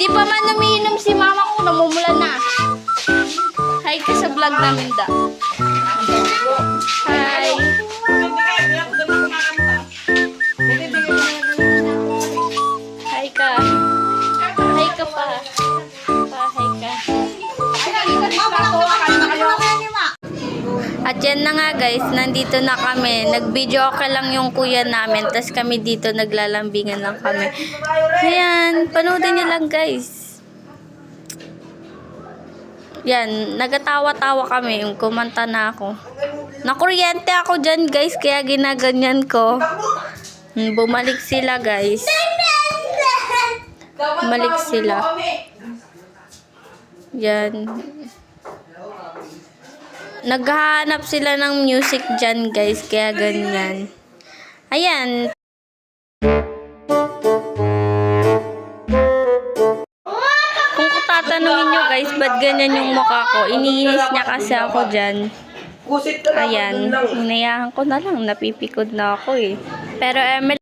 Hindi pa man umiinom si mama ko, namumula na. Hi ka sa vlog namin da. Hi. Hi ka. Hi ka pa. Hi ka. At yan na nga guys, nandito na kami. Nag-video okay lang yung kuya namin. Tapos kami dito naglalambingan lang kami. Ayan, panoodin nyo lang guys. Yan, nagatawa-tawa kami. Yung kumanta na ako. Nakuryente ako dyan guys, kaya ginaganyan ko. Bumalik sila guys. Bumalik sila. Yan. Naghahanap sila ng music dyan guys, kaya ganyan. Ayan. Kung tatanungin nyo guys, ba't ganyan yung mukha ko? Iniinis niya kasi ako dyan. Ayan. Hinayahan ko na lang. Napipikod na ako eh. Pero Emily,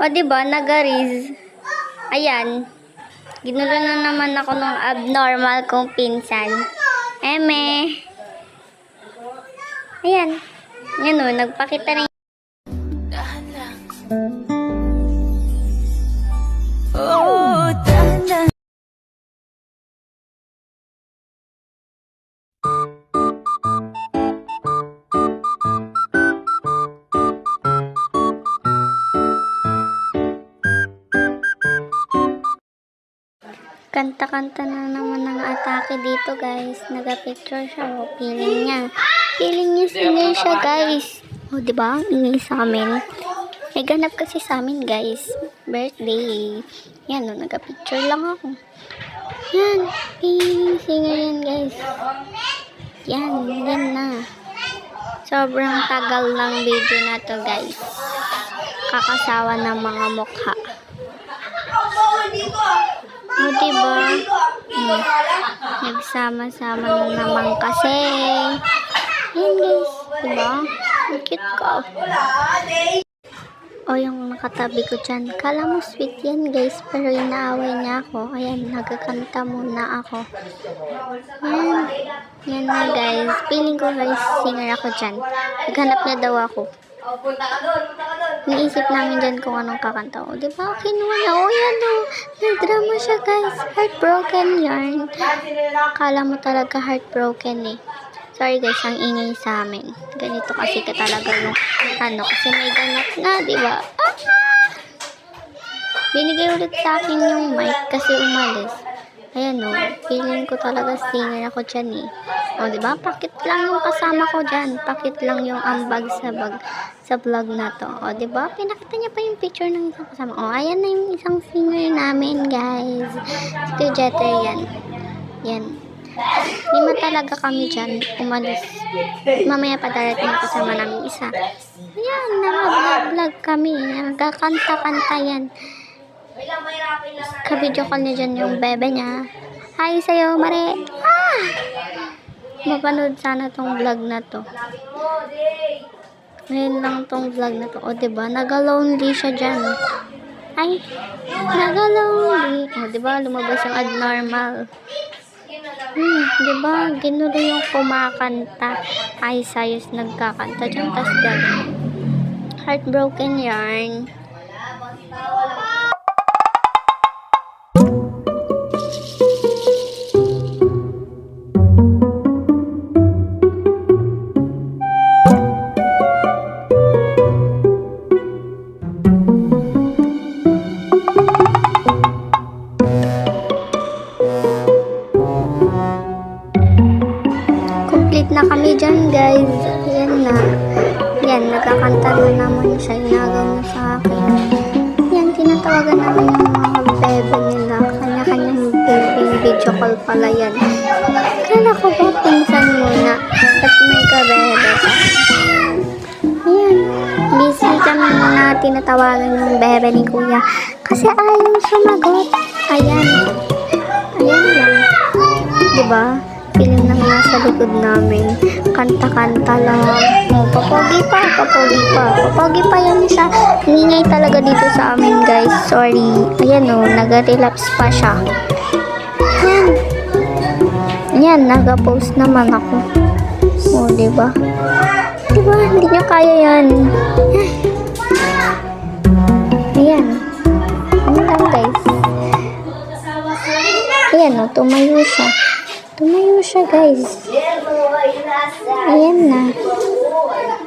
o diba, nagariz. Ayan. Ginulo na naman ako ng abnormal kong pinsan. Eme. Ayan. Yan o, nagpakita rin. Dahan lang. Oh, dahan lang. Kanta-kanta na naman ng atake dito guys. Nagapicture siya. O, feeling niya. Feeling niya singer siya guys. O, diba? Ang ingay sa amin. May ganap kasi sa amin guys. Birthday. Yan o, nagapicture lang ako. Yan. Feeling singer yan guys. Yan. Yan na. Sobrang tagal ng video na to guys. Kakasawa ng mga mukha. O, diba? Nagsama-sama na naman kasi. Yan guys. Diba? Ang cute ko. O, yung nakatabi ko dyan. Kala mo sweet yan guys. Pero inaaway niya ako. Ayan, nagkakanta muna ako. Yan. Yan na guys. Feeling ko guys, singer ako dyan. Naghanap niya daw ako. Niisip namin dyan kung anong kakanta. O, diba? Kinuha na. O, yan o. Nagdrama siya, guys. Heartbroken yarn. Kala mo talaga heartbroken eh. Sorry guys, ang ingay sa amin. Ganito kasi ka talaga yung ano. Kasi may ganap na, diba? Ah! Binigay ulit sa akin yung mic kasi umalis. Ayan o. Feeling ko talaga singer ako dyan eh. O, diba? Pakit lang yung kasama ko dyan. Pakit lang yung ambag sa vlog na to. O, diba? Pinakita niya pa yung picture ng isang kasama. O, ayan na yung isang singer namin, guys. Si Jeter yan. Yan. Lima talaga kami dyan. Umalis. Mamaya pa darating yung kasama namin isa. Ayan, naka-vlog kami. Nagkakanta-kanta yan. Ka-video call niya dyan yung bebe niya. Hi sa'yo, Mare. Ah! Mapanood sana tong vlog na to. Ngayon lang tong vlog na to. O, diba? Naga-lonely siya dyan. Ay, naga-lonely. O, diba? Lumabas yung abnormal. Diba? Ginulo yung kumakanta. Ay, sayos nagkakanta dyan. Tas gano'n. Heartbroken yarn. Na kami dyan guys. Yan na. Yan, nagkakanta na naman siya. Inagaw na sa akin. Yan, tinatawagan namin yung mga bebe nila. Kanya-kanyang video call pala yan. Kala ko ba pinsan muna at may kabebe pa. Yan. Busy kami na tinatawagan yung bebe ni kuya. Kasi ayaw sumagot. Ayan. Ayan lang. Diba? Feeling nang nasa likod namin. Kanta-kanta lang. O, papogi Papogi pa yan siya. Ingay talaga dito sa amin, guys. Sorry. Ayan o, nag-relapse pa siya. Yan, nag-post naman ako. O, diba? Diba, hindi niya kaya yan. Ayan. Ano lang, guys. Ayan o, tumayo siya. Tumayo siya, guys. Ayan na.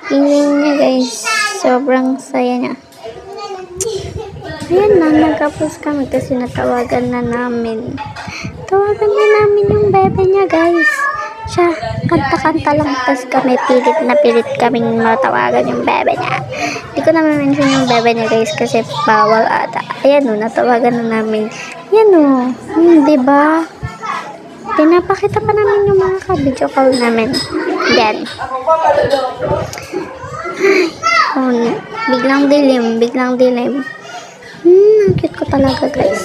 Ingay niya, guys. Sobrang saya niya. Ayan na, nagkapos kami kasi natawagan na namin. Tawagan na namin yung bebe niya, guys. Siya, kanta-kanta lang. Tapos kami, pilit kaming matawagan yung bebe niya. Hindi ko naman mention yung bebe niya, guys, kasi bawal ata. Ayan o, natawagan na namin. Ayan o, diba? Pinapakita pa namin yung mga ka-video call namin. Yan. Oh, biglang dilim. Ang cute ko talaga, guys.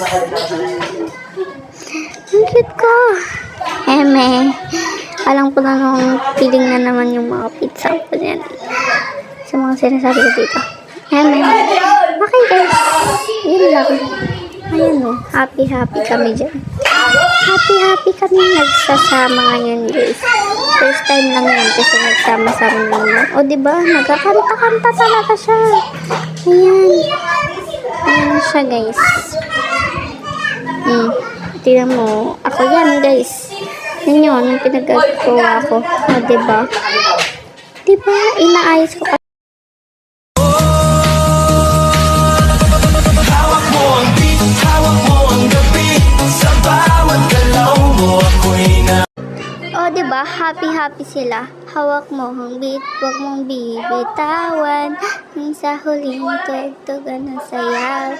Ang cute ko. Eme. Alam ko na nung feeling na naman yung mga pizza ko dyan. Sa mga sinasabi ko dito. Eme. Okay, guys. Yun lang. Ayan o. Happy kami dyan. Happy kami nagsasama ngayon, guys. First time lang yan kasi nagsama-sama naman. O, diba? Nagkakanta-kanta talaga siya. Ayan. Ayan siya, guys. Tingnan mo. Ako yan, guys. Yan yun, yung pinagagawa ko. O, diba? Diba? Inaayos ko pa. O, diba? Happy sila. Hawak mo ang beat, huwag mong bibitawan. Nang sa huling tugtugan ng sayaw.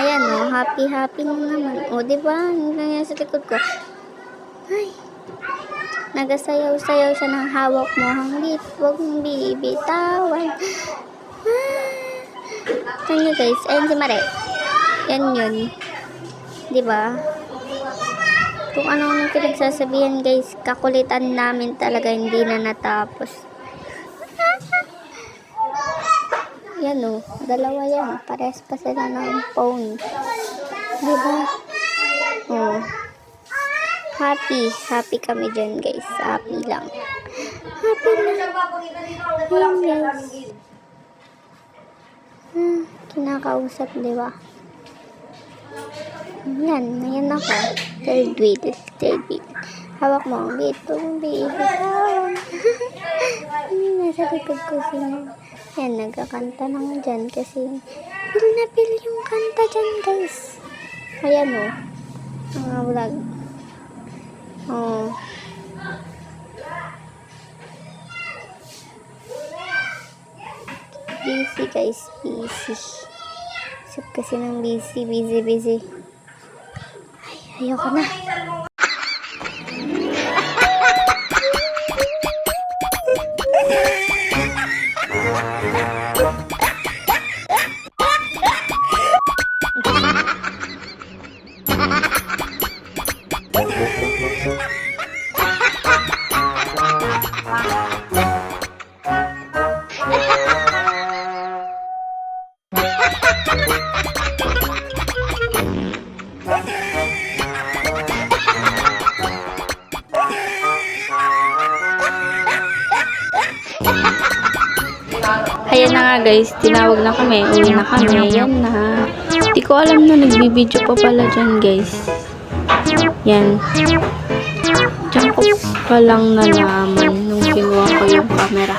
Ayan o, happy na naman. O, diba? Ang ganyan sa likod ko. Ay. Nagasayaw-sayaw siya ng hawak mo ang beat, huwag mong bibitawan. Tignan nyo, guys. Ayan si Mare. Yan yun. Diba? Kung ano nang pinagsasabihan, guys, kakulitan namin talaga, hindi na natapos. Yan o, dalawa yan. Pares pa sila ng phone. Diba? O. Happy kami dyan, guys. Happy lang. Ayan, guys. Kinakausap, diba? Ayan ako. Third wheel. Hawak mo ang beat, baby. Nasa likod ko sila. Ayan, nagkakanta na nga dyan kasi feel na feel yung kanta dyan, guys. Ayan o. Mga vlog. Oh. Busy, guys. Busy. Isip kasi ng busy. Ay, ayoko na. Ayan na nga, guys, tinawag na kami, uwi na kami, yan na. Di ko alam na nagbibideo pa pala dyan, guys. Yan. Diyan ko pa lang nalaman nung kinuha ko yung camera.